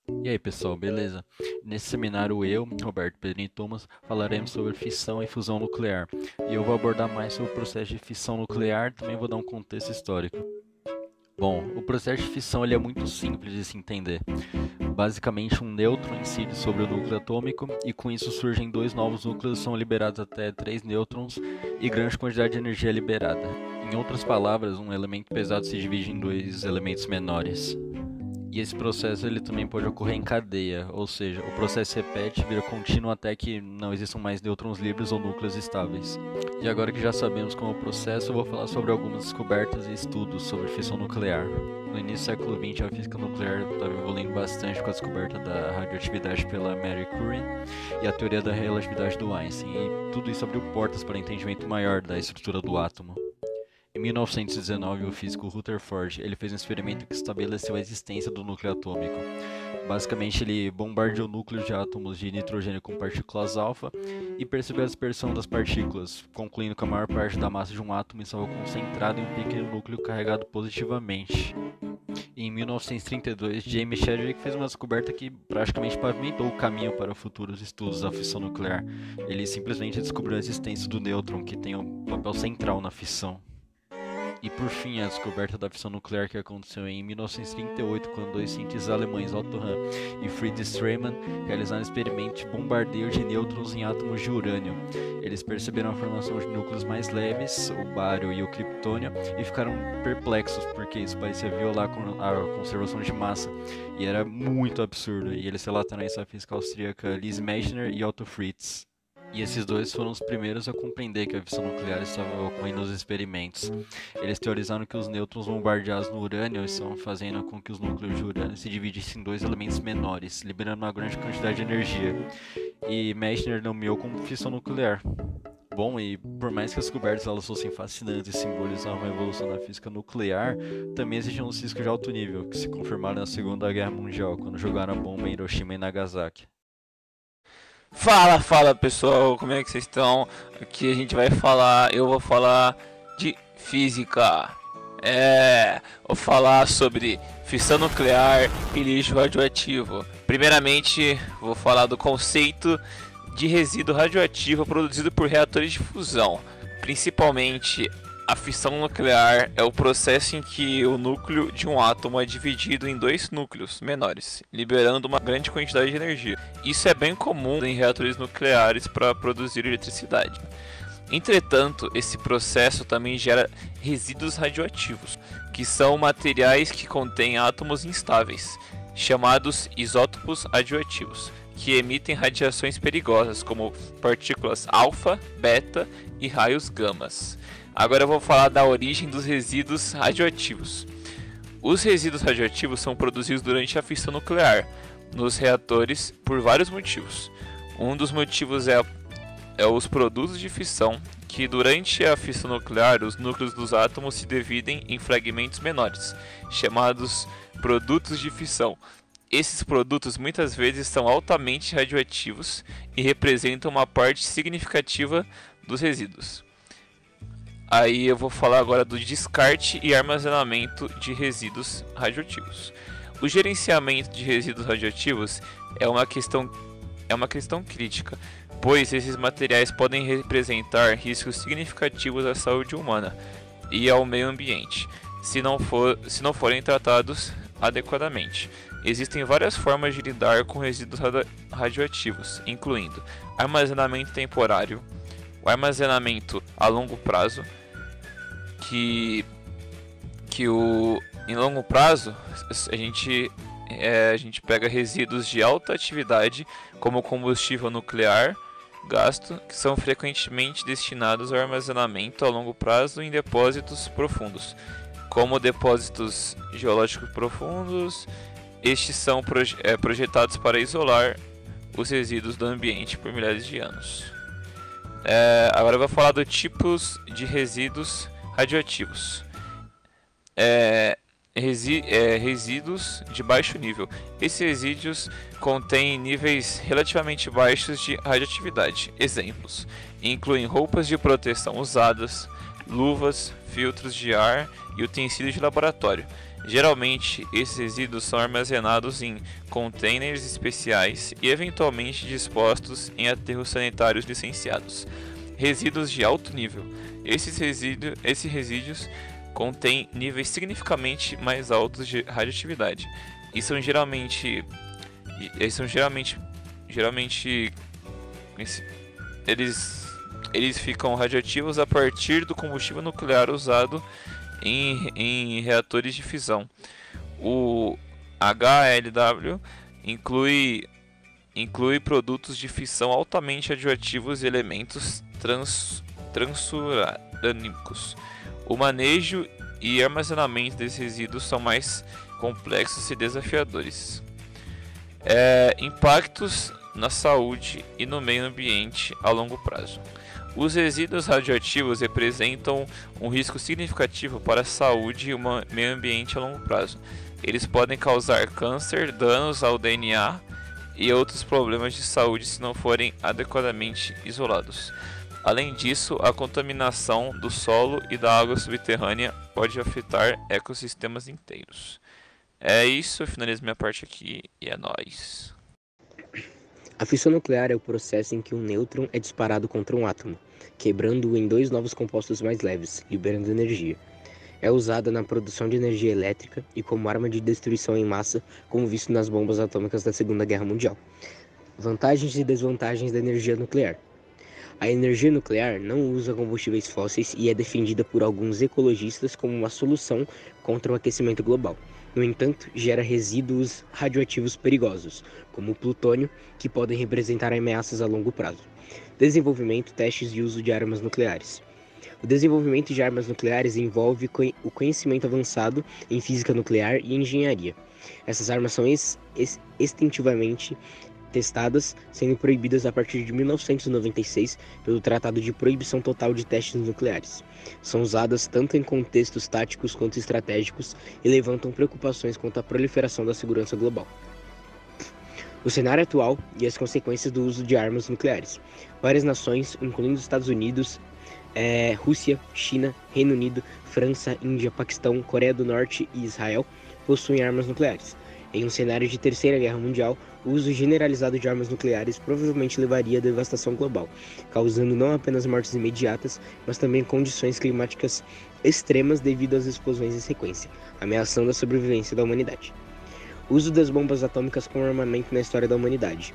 E aí pessoal, beleza? Nesse seminário eu, Roberto Pedro e Thomas falaremos sobre fissão e fusão nuclear. E eu vou abordar mais sobre o processo de fissão nuclear, também vou dar um contexto histórico. Bom, o processo de fissão ele é muito simples de se entender. Basicamente, um nêutron incide sobre o núcleo atômico e com isso surgem dois novos núcleos, são liberados até três nêutrons e grande quantidade de energia é liberada. Em outras palavras, um elemento pesado se divide em dois elementos menores. E esse processo ele também pode ocorrer em cadeia, ou seja, o processo se repete, vira contínuo até que não existam mais nêutrons livres ou núcleos estáveis. E agora que já sabemos como é o processo, eu vou falar sobre algumas descobertas e estudos sobre fissão nuclear. No início do século XX, a física nuclear estava evoluindo bastante com a descoberta da radioatividade pela Marie Curie e a teoria da relatividade do Einstein, e tudo isso abriu portas para um entendimento maior da estrutura do átomo. Em 1919, o físico Rutherford ele fez um experimento que estabeleceu a existência do núcleo atômico. Basicamente, ele bombardeou núcleos de átomos de nitrogênio com partículas alfa e percebeu a dispersão das partículas, concluindo que a maior parte da massa de um átomo estava concentrada em um pequeno núcleo carregado positivamente. Em 1932, James Chadwick fez uma descoberta que praticamente pavimentou o caminho para futuros estudos da fissão nuclear. Ele simplesmente descobriu a existência do nêutron, que tem um papel central na fissão. E por fim, a descoberta da fissão nuclear que aconteceu em 1938, quando dois cientistas alemães, Otto Hahn e Friedrich Strassmann, realizaram um experimento de bombardeio de nêutrons em átomos de urânio. Eles perceberam a formação de núcleos mais leves, o bário e o criptônio, e ficaram perplexos, porque isso parecia violar a conservação de massa, e era muito absurdo. E eles relataram isso à física austríaca Lise Meitner e Otto Fritz. E esses dois foram os primeiros a compreender que a fissão nuclear estava ocorrendo nos experimentos. Eles teorizaram que os nêutrons bombardeados no urânio estão fazendo com que os núcleos de urânio se dividissem em dois elementos menores, liberando uma grande quantidade de energia. E Meitner nomeou como fissão nuclear. Bom, e por mais que as descobertas elas fossem fascinantes e simbolizavam uma evolução da física nuclear, também existiam uns riscos de alto nível, que se confirmaram na Segunda Guerra Mundial, quando jogaram a bomba em Hiroshima e Nagasaki. Fala pessoal, como é que vocês estão? Aqui a gente vai falar, eu vou falar de física. Vou falar sobre fissão nuclear e lixo radioativo. Primeiramente, vou falar do conceito de resíduo radioativo produzido por reatores de fusão. Principalmente, a fissão nuclear é o processo em que o núcleo de um átomo é dividido em dois núcleos menores, liberando uma grande quantidade de energia. Isso é bem comum em reatores nucleares para produzir eletricidade. Entretanto, esse processo também gera resíduos radioativos, que são materiais que contêm átomos instáveis, chamados isótopos radioativos, que emitem radiações perigosas, como partículas alfa, beta e raios gamas. Agora eu vou falar da origem dos resíduos radioativos. Os resíduos radioativos são produzidos durante a fissão nuclear nos reatores por vários motivos. Um dos motivos é os produtos de fissão, que durante a fissão nuclear os núcleos dos átomos se dividem em fragmentos menores, chamados produtos de fissão. Esses produtos muitas vezes são altamente radioativos e representam uma parte significativa dos resíduos. Aí eu vou falar agora do descarte e armazenamento de resíduos radioativos. O gerenciamento de resíduos radioativos é uma questão crítica, pois esses materiais podem representar riscos significativos à saúde humana e ao meio ambiente, se não forem tratados adequadamente. Existem várias formas de lidar com resíduos radioativos, incluindo armazenamento temporário, o armazenamento a longo prazo, em longo prazo a gente pega resíduos de alta atividade, como combustível nuclear gasto, que são frequentemente destinados ao armazenamento a longo prazo em depósitos profundos, como depósitos geológicos profundos. Estes são projetados para isolar os resíduos do ambiente por milhares de anos. Agora eu vou falar dos tipos de resíduos radioativos. Resíduos de baixo nível. Esses resíduos contêm níveis relativamente baixos de radioatividade. Exemplos incluem roupas de proteção usadas, luvas, filtros de ar e utensílios de laboratório. Geralmente, esses resíduos são armazenados em containers especiais e eventualmente dispostos em aterros sanitários licenciados. Resíduos de alto nível. Esses resíduos contêm níveis significativamente mais altos de radioatividade e são geralmente eles ficam radioativos a partir do combustível nuclear usado em reatores de fissão. O HLW inclui produtos de fissão altamente radioativos e elementos transurânicos. O manejo e armazenamento desses resíduos são mais complexos e desafiadores. Impactos na saúde e no meio ambiente a longo prazo. Os resíduos radioativos representam um risco significativo para a saúde e o meio ambiente a longo prazo. Eles podem causar câncer, danos ao DNA e outros problemas de saúde se não forem adequadamente isolados. Além disso, a contaminação do solo e da água subterrânea pode afetar ecossistemas inteiros. É isso, eu finalizo minha parte aqui e é nóis. A fissão nuclear é o processo em que um nêutron é disparado contra um átomo, quebrando-o em 2 novos compostos mais leves, liberando energia. É usada na produção de energia elétrica e como arma de destruição em massa, como visto nas bombas atômicas da Segunda Guerra Mundial. Vantagens e desvantagens da energia nuclear. A energia nuclear não usa combustíveis fósseis e é defendida por alguns ecologistas como uma solução contra o aquecimento global. No entanto, gera resíduos radioativos perigosos, como o plutônio, que podem representar ameaças a longo prazo. Desenvolvimento, testes e uso de armas nucleares. O desenvolvimento de armas nucleares envolve o conhecimento avançado em física nuclear e engenharia. Essas armas são extensivamente testadas, sendo proibidas a partir de 1996 pelo Tratado de Proibição Total de Testes Nucleares. São usadas tanto em contextos táticos quanto estratégicos e levantam preocupações quanto à proliferação da segurança global. O cenário atual e as consequências do uso de armas nucleares. Várias nações, incluindo os Estados Unidos, Rússia, China, Reino Unido, França, Índia, Paquistão, Coreia do Norte e Israel, possuem armas nucleares. Em um cenário de Terceira Guerra Mundial, o uso generalizado de armas nucleares provavelmente levaria à devastação global, causando não apenas mortes imediatas, mas também condições climáticas extremas devido às explosões em sequência, ameaçando a sobrevivência da humanidade. O uso das bombas atômicas como armamento na história da humanidade.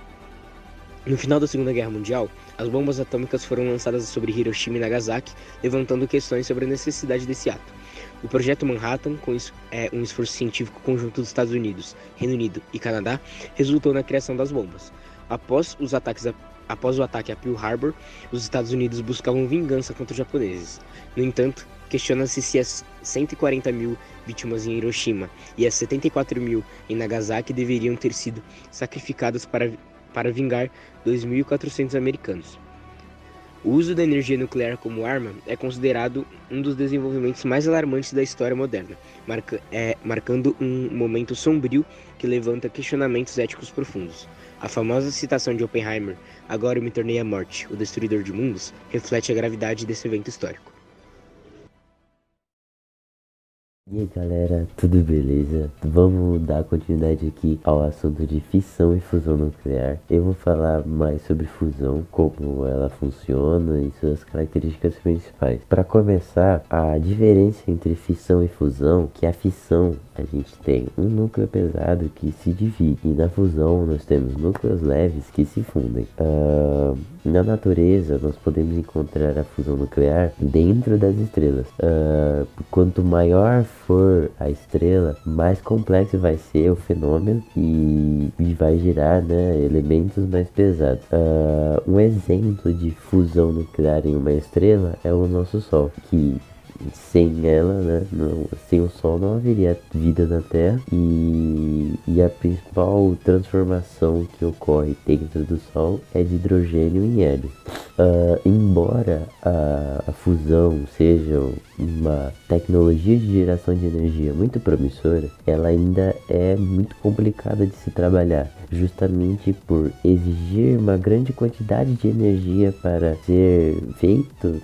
No final da Segunda Guerra Mundial, as bombas atômicas foram lançadas sobre Hiroshima e Nagasaki, levantando questões sobre a necessidade desse ato. O Projeto Manhattan, com um esforço científico conjunto dos Estados Unidos, Reino Unido e Canadá, resultou na criação das bombas. Após o ataque a Pearl Harbor, os Estados Unidos buscavam vingança contra os japoneses. No entanto, questiona-se se as 140 mil vítimas em Hiroshima e as 74 mil em Nagasaki deveriam ter sido sacrificadas para vingar 2.400 americanos. O uso da energia nuclear como arma é considerado um dos desenvolvimentos mais alarmantes da história moderna, marcando um momento sombrio que levanta questionamentos éticos profundos. A famosa citação de Oppenheimer, "Agora eu me tornei a morte, o destruidor de mundos", reflete a gravidade desse evento histórico. E aí galera, tudo beleza? Vamos dar continuidade aqui ao assunto de fissão e fusão nuclear. Eu vou falar mais sobre fusão, como ela funciona e suas características principais. Para começar, a diferença entre fissão e fusão, que a fissão a gente tem um núcleo pesado que se divide, e na fusão nós temos núcleos leves que se fundem. Na natureza nós podemos encontrar a fusão nuclear dentro das estrelas. Quanto maior for a estrela, mais complexo vai ser o fenômeno e vai gerar, né, elementos mais pesados. Um exemplo de fusão nuclear em uma estrela é o nosso Sol, que sem ela, né, sem o Sol não haveria vida na Terra, e a principal transformação que ocorre dentro do Sol é de hidrogênio em hélio. Embora a fusão seja uma tecnologia de geração de energia muito promissora, ela ainda é muito complicada de se trabalhar, justamente por exigir uma grande quantidade de energia para ser feito,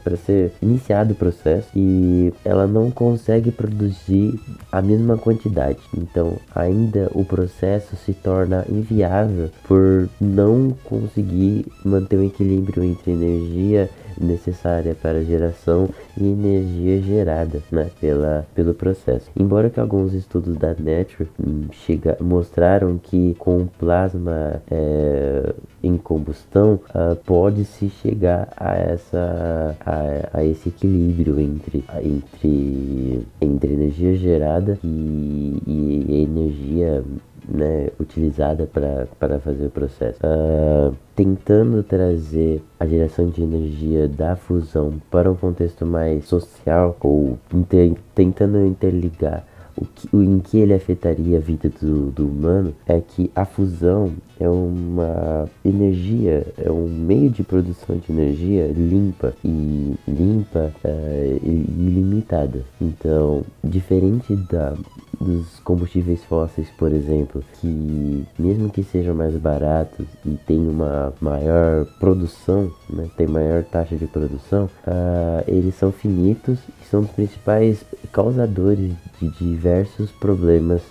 para ser iniciado o processo, e ela não consegue produzir a mesma quantidade. Então, ainda o processo se torna inviável por não conseguir manter o equilíbrio entre energia necessária para a geração e energia gerada, né, pelo processo. Embora que alguns estudos da Nature mostraram que com plasma em combustão pode-se chegar a esse equilíbrio entre energia gerada e energia, né, utilizada para fazer o processo, tentando trazer a geração de energia da fusão para um contexto mais social, ou tentando interligar em que ele afetaria a vida do humano. É que a fusão é uma energia, é um meio de produção de energia limpa e ilimitada. Então, diferente dos combustíveis fósseis, por exemplo, que mesmo que sejam mais baratos e tenham uma maior produção, né, tem maior taxa de produção, eles são finitos e são os principais causadores de diversos problemas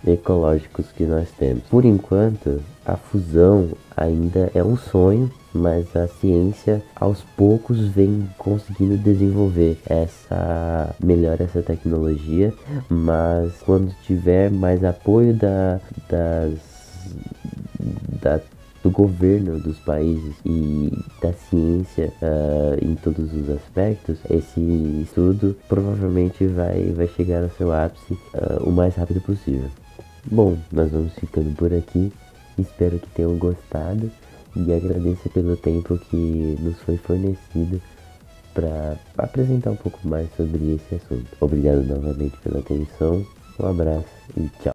ecológicos que nós temos. Por enquanto, a fusão ainda é um sonho, mas a ciência aos poucos vem conseguindo desenvolver essa tecnologia. Mas quando tiver mais apoio do governo dos países e da ciência em todos os aspectos, esse estudo provavelmente vai chegar ao seu ápice o mais rápido possível. Bom, nós vamos ficando por aqui. Espero que tenham gostado e agradeço pelo tempo que nos foi fornecido para apresentar um pouco mais sobre esse assunto. Obrigado novamente pela atenção, um abraço e tchau.